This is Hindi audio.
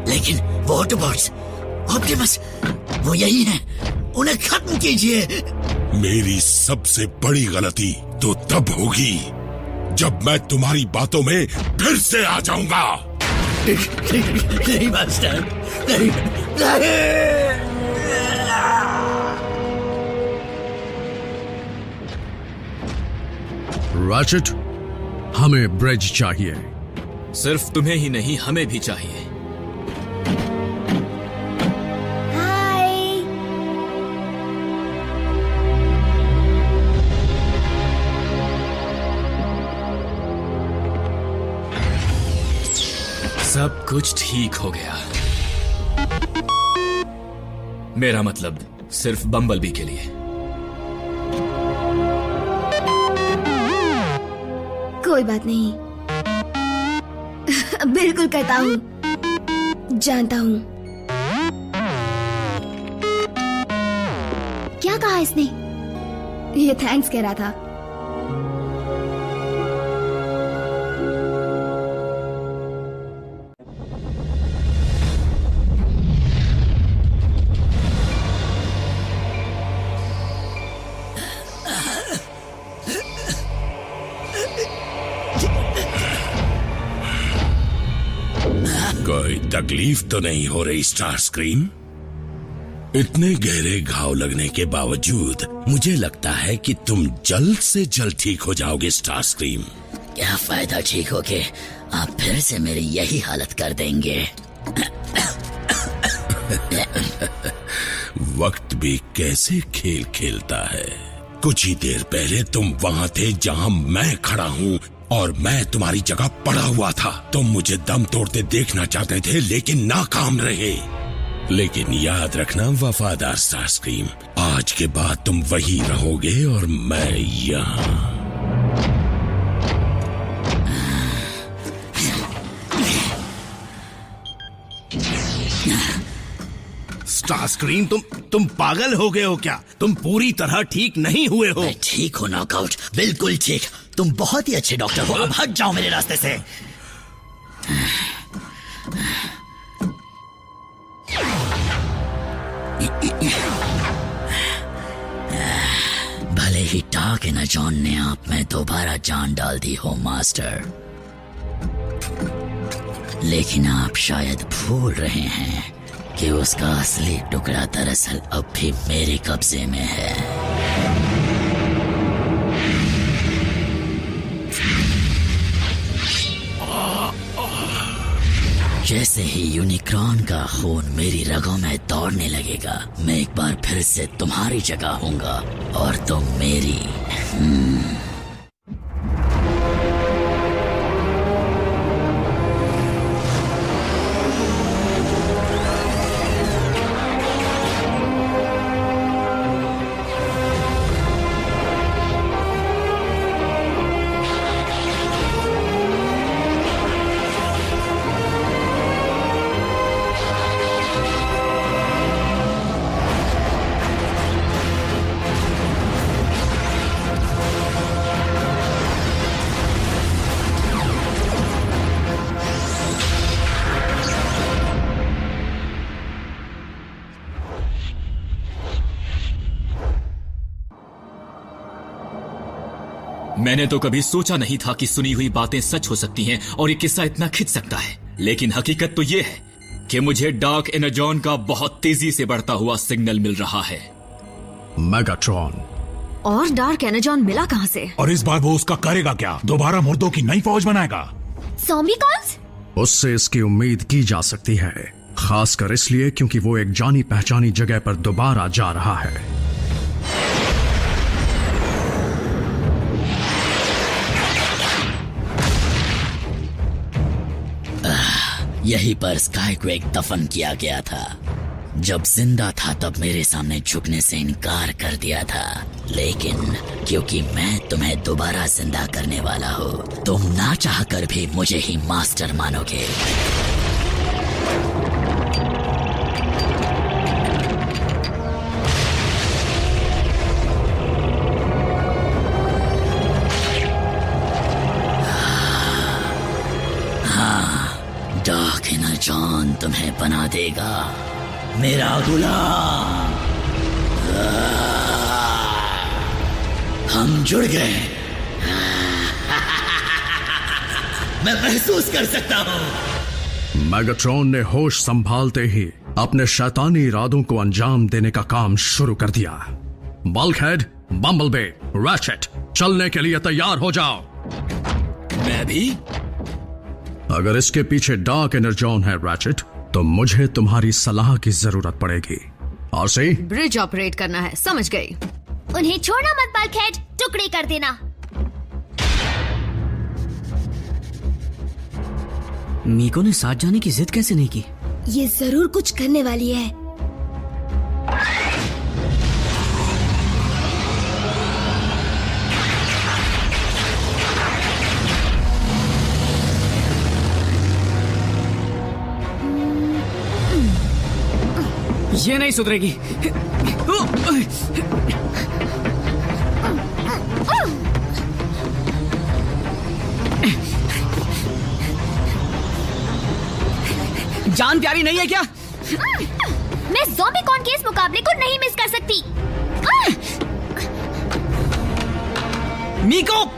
लेकिन वो ऑटोबॉट्स, ऑप्टिमस, वो यही हैं। उन्हें खत्म कीजिए। मेरी सबसे बड़ी गलती तो तब होगी जब मैं तुम्हारी बातों में फिर से आ जाऊंगा। नहीं मास्टर, नहीं, नहीं। रैचेट, हमें ब्रिज चाहिए। सिर्फ तुम्हें ही नहीं, हमें भी चाहिए। हाय। सब कुछ ठीक हो गया। मेरा मतलब सिर्फ बम्बलबी के लिए। कोई बात नहीं, बिल्कुल कहता हूँ, जानता हूँ। क्या कहा इसने? ये थैंक्स कह रहा था। कोई तकलीफ तो नहीं हो रही स्टार स्क्रीम? इतने गहरे घाव लगने के बावजूद मुझे लगता है कि तुम जल्द से जल्द ठीक हो जाओगे स्टार स्क्रीम। क्या फायदा ठीक हो के आप फिर से मेरी यही हालत कर देंगे। वक्त भी कैसे खेल खेलता है। कुछ ही देर पहले तुम वहाँ थे जहाँ मैं खड़ा हूँ और मैं तुम्हारी जगह पड़ा हुआ था। तुम मुझे दम तोड़ते देखना चाहते थे लेकिन नाकाम रहे। लेकिन याद रखना वफादार स्टार स्क्रीम, आज के बाद तुम वही रहोगे और मैं यहाँ। स्टार स्क्रीम, तुम पागल हो गए हो क्या? तुम पूरी तरह ठीक नहीं हुए हो। मैं ठीक हूँ नॉकआउट, बिल्कुल ठीक। तुम बहुत ही अच्छे डॉक्टर हो। अब हट जाओ मेरे रास्ते से। भले ही डार्क एनर्जॉन ने आप में दोबारा जान डाल दी हो मास्टर, लेकिन आप शायद भूल रहे हैं कि उसका असली टुकड़ा दरअसल अब भी मेरे कब्जे में है। जैसे ही यूनिक्रॉन का खून मेरी रगों में दौड़ने लगेगा, मैं एक बार फिर से तुम्हारी जगह होऊंगा और तुम मेरी। मैंने तो कभी सोचा नहीं था कि सुनी हुई बातें सच हो सकती हैं और ये किस्सा इतना खिंच सकता है। लेकिन हकीकत तो ये है कि मुझे डार्क एनर्जॉन का बहुत तेजी से बढ़ता हुआ सिग्नल मिल रहा है। मेगाट्रॉन। और डार्क एनर्जॉन मिला कहां से? और इस बार वो उसका करेगा क्या? दोबारा मुर्दों की नई फौज बनाएगा? Zombie calls? उससे इसकी उम्मीद की जा सकती है, खासकर इसलिए क्योंकि वो एक जानी पहचानी जगह पर दोबारा जा रहा है। यहीं पर स्काई को एक दफन किया गया था। जब जिंदा था तब मेरे सामने झुकने से इनकार कर दिया था, लेकिन क्योंकि मैं तुम्हें दोबारा जिंदा करने वाला हूँ, तुम ना चाहकर भी मुझे ही मास्टर मानोगे। डार्क एनर्जॉन तुम्हें बना देगा मेरा गुलाम। हम जुड़ गए। मैं महसूस कर सकता हूं। मैगाट्रॉन ने होश संभालते ही अपने शैतानी इरादों को अंजाम देने का काम शुरू कर दिया। बल्कहेड, बम्बलबी, रैचेट, चलने के लिए तैयार हो जाओ। मैं भी? अगर इसके पीछे डार्क एनर्जॉन है रैचेट, तो मुझे तुम्हारी सलाह की जरूरत पड़ेगी। आरसी, ब्रिज ऑपरेट करना है, समझ गई। उन्हें छोड़ना मत बल्कहेड, टुकड़े कर देना। मीको ने साथ जाने की जिद कैसे नहीं की? ये जरूर कुछ करने वाली है। ये नहीं सुधरेगी। जान प्यारी नहीं है क्या? मैं ज़ॉम्बीकॉन के इस मुकाबले को नहीं मिस कर सकती। मीको!